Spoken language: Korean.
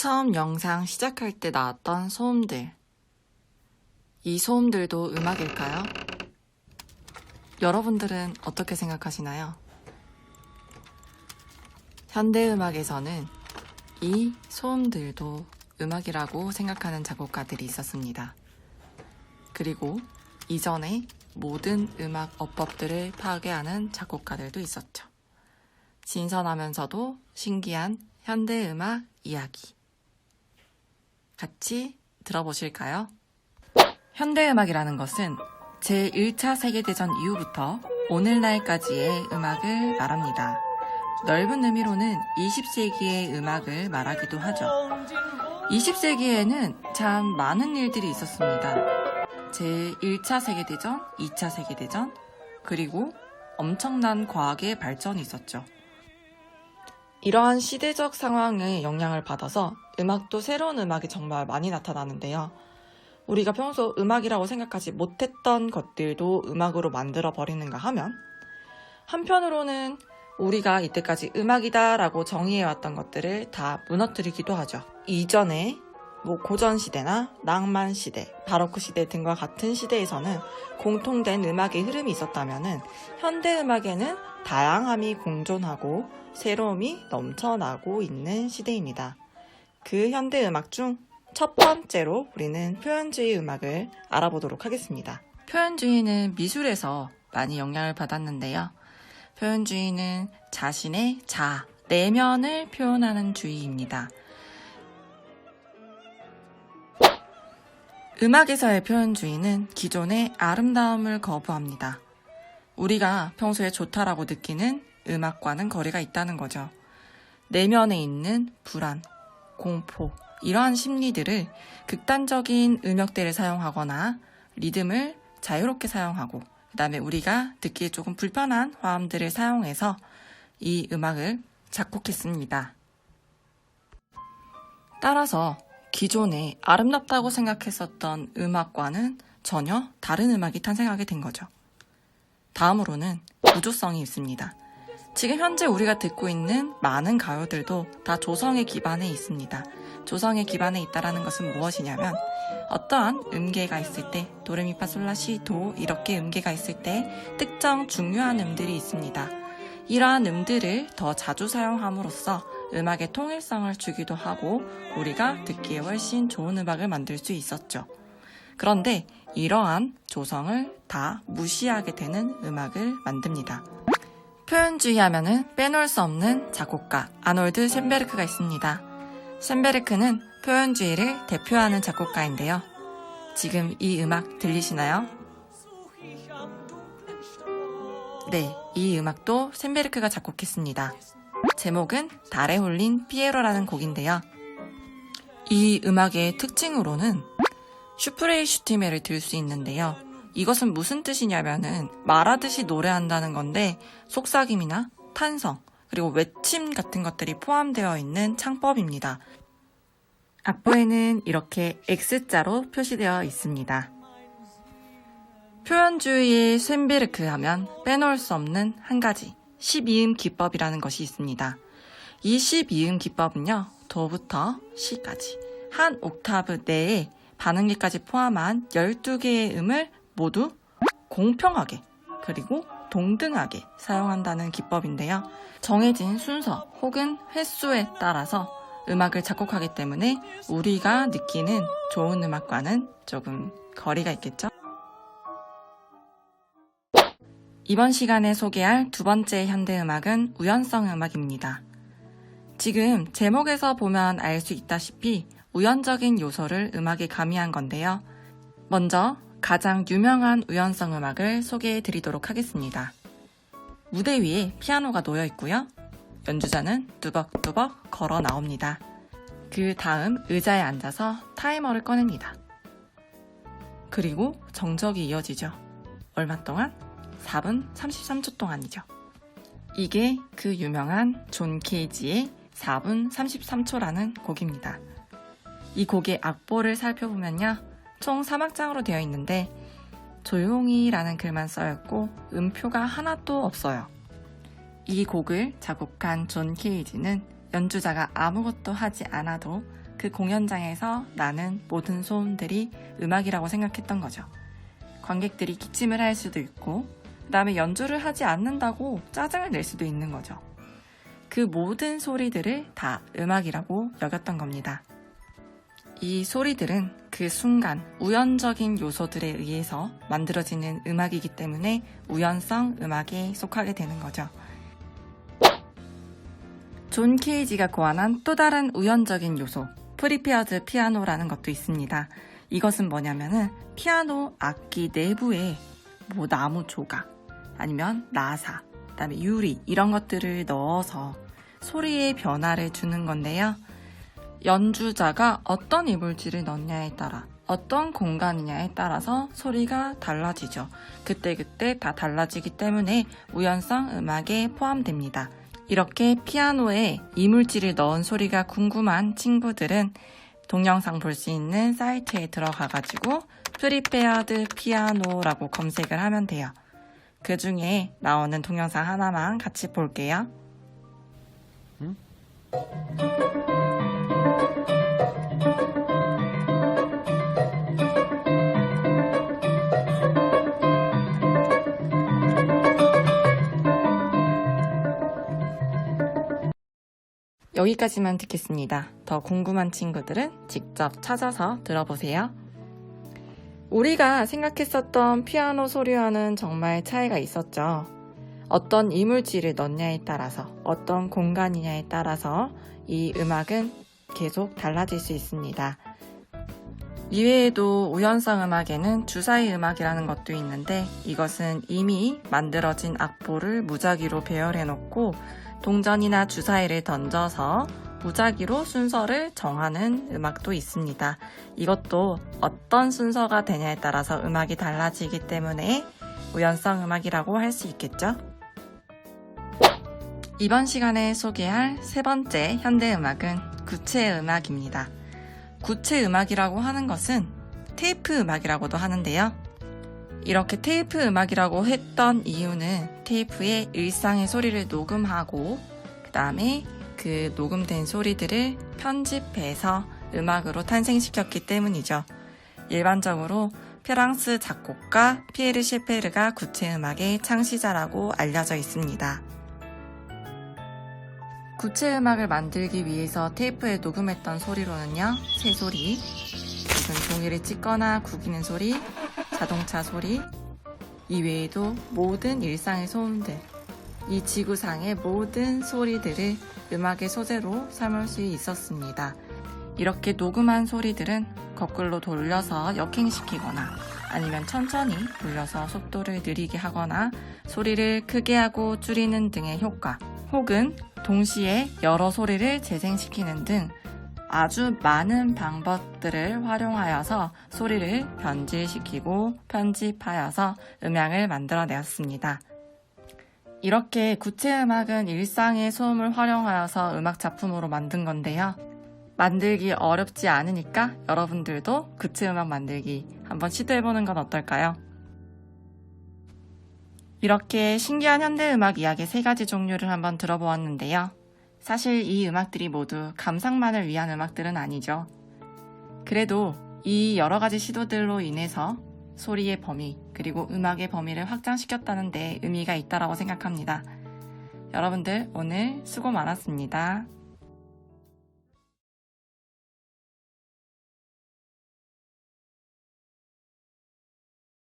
처음 영상 시작할 때 나왔던 소음들. 이 소음들도 음악일까요? 여러분들은 어떻게 생각하시나요? 현대음악에서는 이 소음들도 음악이라고 생각하는 작곡가들이 있었습니다. 그리고 이전에 모든 음악 어법들을 파괴하는 작곡가들도 있었죠. 신선하면서도 신기한 현대음악 이야기. 같이 들어보실까요? 현대음악이라는 것은 제1차 세계대전 이후부터 오늘날까지의 음악을 말합니다. 넓은 의미로는 20세기의 음악을 말하기도 하죠. 20세기에는 참 많은 일들이 있었습니다. 제1차 세계대전, 2차 세계대전, 그리고 엄청난 과학의 발전이 있었죠. 이러한 시대적 상황에 영향을 받아서 음악도 새로운 음악이 정말 많이 나타나는데요. 우리가 평소 음악이라고 생각하지 못했던 것들도 음악으로 만들어 버리는가 하면, 한편으로는 우리가 이때까지 음악이다라고 정의해왔던 것들을 다 무너뜨리기도 하죠. 이전에 고전 시대나 낭만 시대, 바로크 시대 등과 같은 시대에서는 공통된 음악의 흐름이 있었다면 현대 음악에는 다양함이 공존하고 새로움이 넘쳐나고 있는 시대입니다. 그 현대 음악 중 첫 번째로 우리는 표현주의 음악을 알아보도록 하겠습니다. 표현주의는 미술에서 많이 영향을 받았는데요. 표현주의는 자신의 자아, 내면을 표현하는 주의입니다. 음악에서의 표현주의는 기존의 아름다움을 거부합니다. 우리가 평소에 좋다라고 느끼는 음악과는 거리가 있다는 거죠. 내면에 있는 불안, 공포, 이러한 심리들을 극단적인 음역대를 사용하거나 리듬을 자유롭게 사용하고, 그 다음에 우리가 듣기에 조금 불편한 화음들을 사용해서 이 음악을 작곡했습니다. 따라서 기존에 아름답다고 생각했었던 음악과는 전혀 다른 음악이 탄생하게 된 거죠. 다음으로는 구조성이 있습니다. 지금 현재 우리가 듣고 있는 많은 가요들도 다 조성의 기반에 있습니다. 조성의 기반에 있다는 것은 무엇이냐면, 어떠한 음계가 있을 때 도레미파솔라시도 이렇게 음계가 있을 때 특정 중요한 음들이 있습니다. 이러한 음들을 더 자주 사용함으로써 음악의 통일성을 주기도 하고 우리가 듣기에 훨씬 좋은 음악을 만들 수 있었죠. 그런데 이러한 조성을 다 무시하게 되는 음악을 만듭니다. 표현주의 하면은 빼놓을 수 없는 작곡가 아놀드 쇤베르크가 있습니다. 쇤베르크는 표현주의를 대표하는 작곡가인데요. 지금 이 음악 들리시나요? 네, 이 음악도 쇤베르크가 작곡했습니다. 제목은 달에 홀린 피에로라는 곡인데요. 이 음악의 특징으로는 슈프레이슈티메를 들 수 있는데요. 이것은 무슨 뜻이냐면은 말하듯이 노래한다는 건데 속삭임이나 탄성, 그리고 외침 같은 것들이 포함되어 있는 창법입니다. 악보에는 이렇게 X자로 표시되어 있습니다. 표현주의의 쇤베르크 하면 빼놓을 수 없는 한 가지, 12음 기법이라는 것이 있습니다. 이 12음 기법은요, 도부터 시까지 한 옥타브 내에 반음기까지 포함한 12개의 음을 모두 공평하게 그리고 동등하게 사용한다는 기법인데요. 정해진 순서 혹은 횟수에 따라서 음악을 작곡하기 때문에 우리가 느끼는 좋은 음악과는 조금 거리가 있겠죠? 이번 시간에 소개할 두 번째 현대음악은 우연성 음악입니다. 지금 제목에서 보면 알 수 있다시피 우연적인 요소를 음악에 가미한 건데요. 먼저 가장 유명한 우연성 음악을 소개해 드리도록 하겠습니다. 무대 위에 피아노가 놓여 있고요. 연주자는 뚜벅뚜벅 걸어 나옵니다. 그 다음 의자에 앉아서 타이머를 꺼냅니다. 그리고 정적이 이어지죠. 얼마 동안? 4분 33초 동안이죠. 이게 그 유명한 존 케이지의 4분 33초라는 곡입니다. 이 곡의 악보를 살펴보면요, 총 3악장으로 되어 있는데 조용히 라는 글만 써있고 음표가 하나도 없어요. 이 곡을 작곡한 존 케이지는 연주자가 아무것도 하지 않아도 그 공연장에서 나는 모든 소음들이 음악이라고 생각했던 거죠. 관객들이 기침을 할 수도 있고, 그 다음에 연주를 하지 않는다고 짜증을 낼 수도 있는 거죠. 그 모든 소리들을 다 음악이라고 여겼던 겁니다. 이 소리들은 그 순간 우연적인 요소들에 의해서 만들어지는 음악이기 때문에 우연성 음악에 속하게 되는 거죠. 존 케이지가 고안한 또 다른 우연적인 요소, 프리페어드 피아노라는 것도 있습니다. 이것은 뭐냐면은 피아노 악기 내부에 뭐 나무 조각, 아니면 나사, 그다음에 유리 이런 것들을 넣어서 소리의 변화를 주는 건데요. 연주자가 어떤 이물질을 넣냐에 따라 어떤 공간이냐에 따라서 소리가 달라지죠. 그때그때 다 달라지기 때문에 우연성 음악에 포함됩니다. 이렇게 피아노에 이물질을 넣은 소리가 궁금한 친구들은 동영상 볼 수 있는 사이트에 들어가가지고 프리페어드 피아노라고 검색을 하면 돼요. 그 중에 나오는 동영상 하나만 같이 볼게요. 여기까지만 듣겠습니다. 더 궁금한 친구들은 직접 찾아서 들어보세요. 우리가 생각했었던 피아노 소리와는 정말 차이가 있었죠. 어떤 이물질을 넣냐에 따라서, 어떤 공간이냐에 따라서 이 음악은 계속 달라질 수 있습니다. 이외에도 우연성 음악에는 주사위 음악이라는 것도 있는데, 이것은 이미 만들어진 악보를 무작위로 배열해놓고 동전이나 주사위를 던져서 무작위로 순서를 정하는 음악도 있습니다. 이것도 어떤 순서가 되냐에 따라서 음악이 달라지기 때문에 우연성 음악이라고 할 수 있겠죠? 이번 시간에 소개할 세 번째 현대음악은 구체음악입니다. 구체음악이라고 하는 것은 테이프 음악이라고도 하는데요. 이렇게 테이프 음악이라고 했던 이유는 테이프에 일상의 소리를 녹음하고 그 다음에 그 녹음된 소리들을 편집해서 음악으로 탄생시켰기 때문이죠. 일반적으로 프랑스 작곡가 피에르 셰페르가 구체음악의 창시자라고 알려져 있습니다. 구체음악을 만들기 위해서 테이프에 녹음했던 소리로는요, 새소리, 그리고 종이를 찢거나 구기는 소리, 자동차 소리, 이외에도 모든 일상의 소음들, 이 지구상의 모든 소리들을 음악의 소재로 삼을 수 있었습니다. 이렇게 녹음한 소리들은 거꾸로 돌려서 역행시키거나 아니면 천천히 돌려서 속도를 느리게 하거나 소리를 크게 하고 줄이는 등의 효과, 혹은 동시에 여러 소리를 재생시키는 등 아주 많은 방법들을 활용하여서 소리를 변질시키고 편집하여서 음향을 만들어내었습니다. 이렇게 구체음악은 일상의 소음을 활용하여서 음악 작품으로 만든 건데요. 만들기 어렵지 않으니까 여러분들도 구체음악 만들기 한번 시도해보는 건 어떨까요? 이렇게 신기한 현대음악 이야기 3가지 종류를 한번 들어보았는데요. 사실 이 음악들이 모두 감상만을 위한 음악들은 아니죠. 그래도 이 여러 가지 시도들로 인해서 소리의 범위, 그리고 음악의 범위를 확장시켰다는 데 의미가 있다고 생각합니다. 여러분들 오늘 수고 많았습니다.